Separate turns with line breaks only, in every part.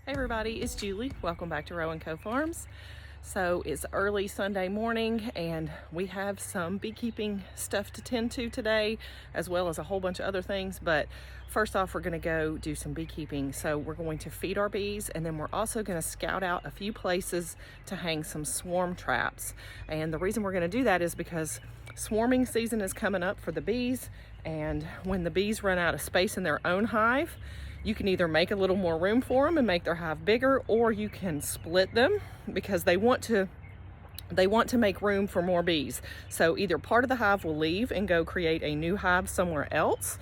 Hey everybody, it's Julie. Welcome back to Row & Co Farms. So it's early Sunday morning and we have some beekeeping stuff to tend to today, as well as a whole bunch of other things. But first off, we're gonna go do some beekeeping. So we're going to feed our bees, and then we're also gonna scout out a few places to hang some swarm traps. And the reason we're gonna do that is because swarming season is coming up for the bees, and when the bees run out of space in their own hive, you can either make a little more room for them and make their hive bigger, or you can split them because they want to make room for more bees. So either part of the hive will leave and go create a new hive somewhere else.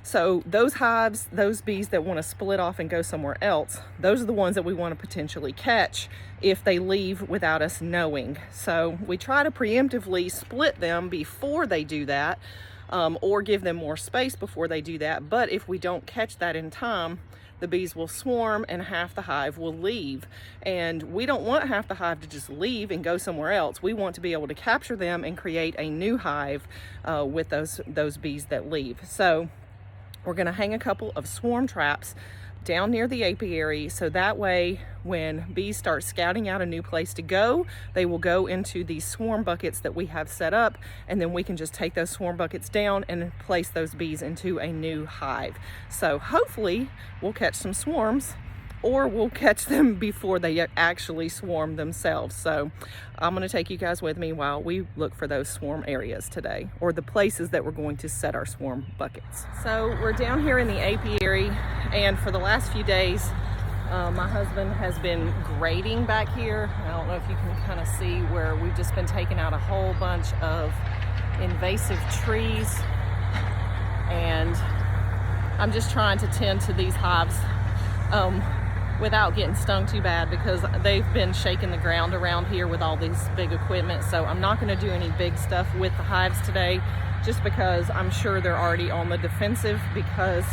So those hives, those bees that want to split off and go somewhere else, those are the ones that we want to potentially catch if they leave without us knowing. So we try to preemptively split them before they do that. Or give them more space before they do that. But if we don't catch that in time, the bees will swarm and half the hive will leave. And we don't want half the hive to just leave and go somewhere else. We want to be able to capture them and create a new hive with those bees that leave. So we're gonna hang a couple of swarm traps down near the apiary, so that way when bees start scouting out a new place to go, they will go into these swarm buckets that we have set up, and then we can just take those swarm buckets down and place those bees into a new hive. So hopefully we'll catch some swarms, or we'll catch them before they actually swarm themselves. So I'm gonna take you guys with me while we look for those swarm areas today, or the places that we're going to set our swarm buckets. So we're down here in the apiary, and for the last few days, my husband has been grading back here. I don't know if you can kind of see where we've just been taking out a whole bunch of invasive trees, and I'm just trying to tend to these hives without getting stung too bad, because they've been shaking the ground around here with all these big equipment. So I'm not going to do any big stuff with the hives today, just because I'm sure they're already on the defensive because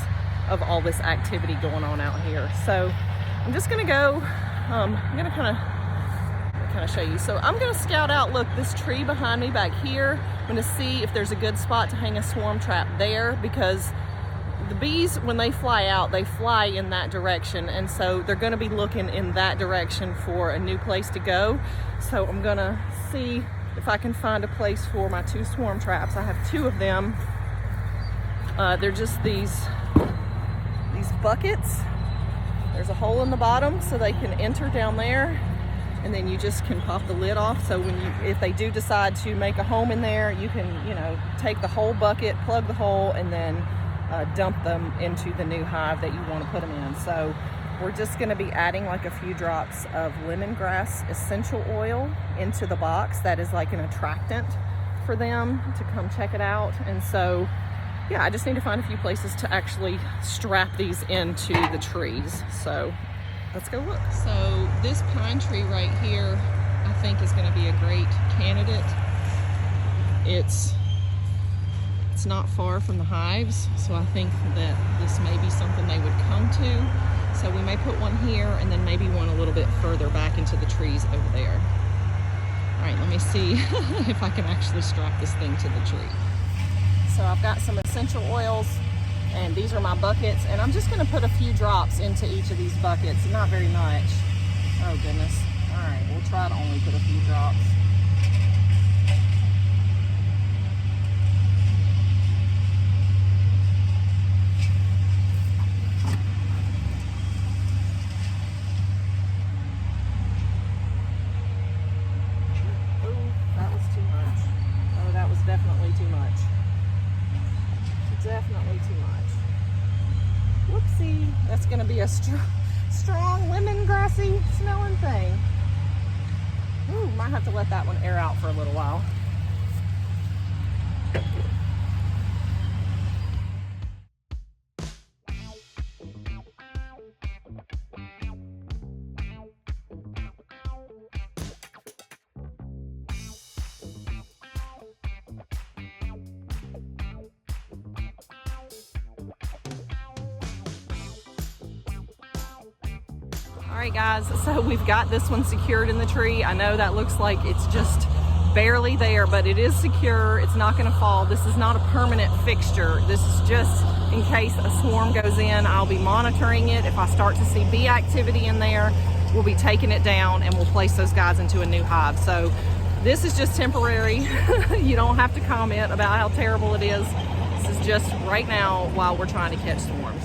of all this activity going on out here. So I'm just going to go, I'm going to kind of show you. So I'm going to scout out, look, this tree behind me back here. I'm going to see if there's a good spot to hang a swarm trap there, because the bees, when they fly out, they fly in that direction, and so they're going to be looking in that direction for a new place to go. So I'm going to see if I can find a place for my two swarm traps. I have two of them. They're just these buckets. There's a hole in the bottom so they can enter down there, and then you just can pop the lid off. So if they do decide to make a home in there, you can, take the whole bucket, plug the hole, and then dump them into the new hive that you want to put them in. So we're just going to be adding like a few drops of Lemongrass Essential Oil into the box. That is like an attractant for them to come check it out. And so, yeah, I just need to find a few places to actually strap these into the trees. So let's go look. So this pine tree right here, I think is going to be a great candidate. It's not far from the hives, so I think that this may be something they would come to. So we may put one here, and then maybe one a little bit further back into the trees over there. All right, let me see if I can actually strap this thing to the tree. So I've got some essential oils, and these are my buckets, and I'm just gonna put a few drops into each of these buckets, not very much. Oh goodness. All right, we'll try to only put a few drops. Definitely too much. Definitely too much. Whoopsie. That's going to be a strong lemongrassy smelling thing. Ooh, might have to let that one air out for a little while. All right guys, so we've got this one secured in the tree. I know that looks like it's just barely there, but it is secure. It's not going to fall. This is not a permanent fixture. This is just in case a swarm goes in. I'll be monitoring it. If I start to see bee activity in there, we'll be taking it down and we'll place those guys into a new hive. So this is just temporary. You don't have to comment about how terrible it is. This is just right now while we're trying to catch swarms.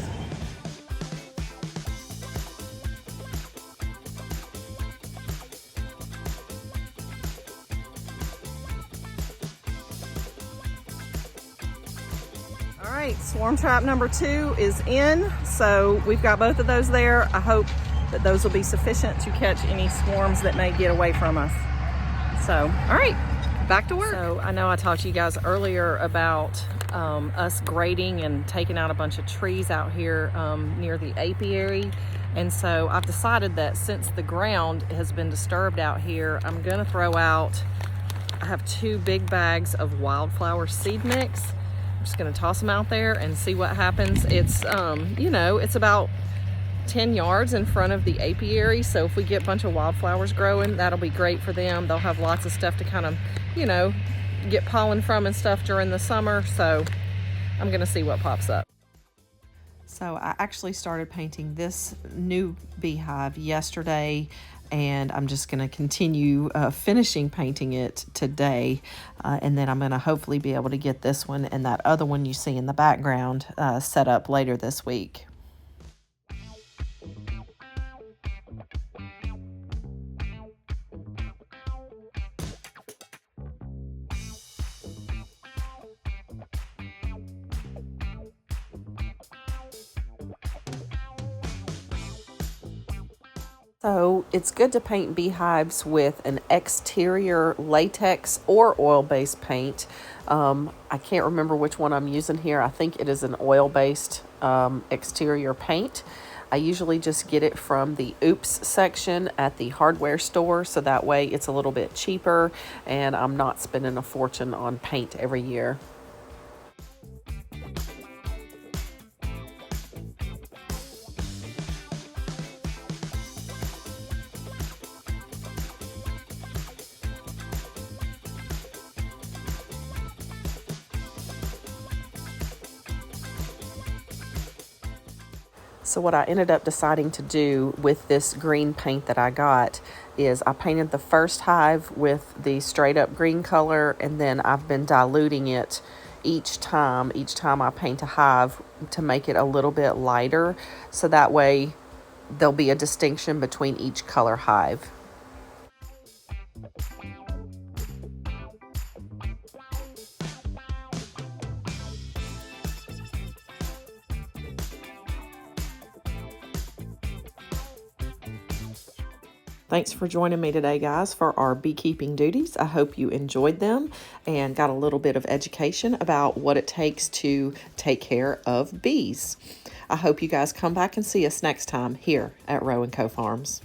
All right, swarm trap number 2 is in. So we've got both of those there. I hope that those will be sufficient to catch any swarms that may get away from us. So, all right, back to work. So I know I talked to you guys earlier about us grading and taking out a bunch of trees out here near the apiary. And so I've decided that since the ground has been disturbed out here, I'm gonna throw out, I have 2 big bags of Wildflower seed mix. I'm just gonna toss them out there and see what happens. It's, you know, it's about 10 yards in front of the apiary, so if we get a bunch of wildflowers growing, that'll be great for them. They'll have lots of stuff to kind of, you know, get pollen from and stuff during the summer. So I'm gonna see what pops up. So I actually started painting this new beehive yesterday, and I'm just gonna continue finishing painting it today, and then I'm gonna hopefully be able to get this one and that other one you see in the background set up later this week. So it's good to paint beehives with an exterior latex or oil-based paint. I can't remember which one I'm using here. I think it is an oil-based exterior paint. I usually just get it from the Oops section at the hardware store, so that way it's a little bit cheaper and I'm not spending a fortune on paint every year. So what I ended up deciding to do with this green paint that I got is I painted the first hive with the straight up green color, and then I've been diluting it each time I paint a hive to make it a little bit lighter, so that way there'll be a distinction between each color hive. Thanks for joining me today, guys, for our beekeeping duties. I hope you enjoyed them and got a little bit of education about what it takes to take care of bees. I hope you guys come back and see us next time here at Row & Co Farms.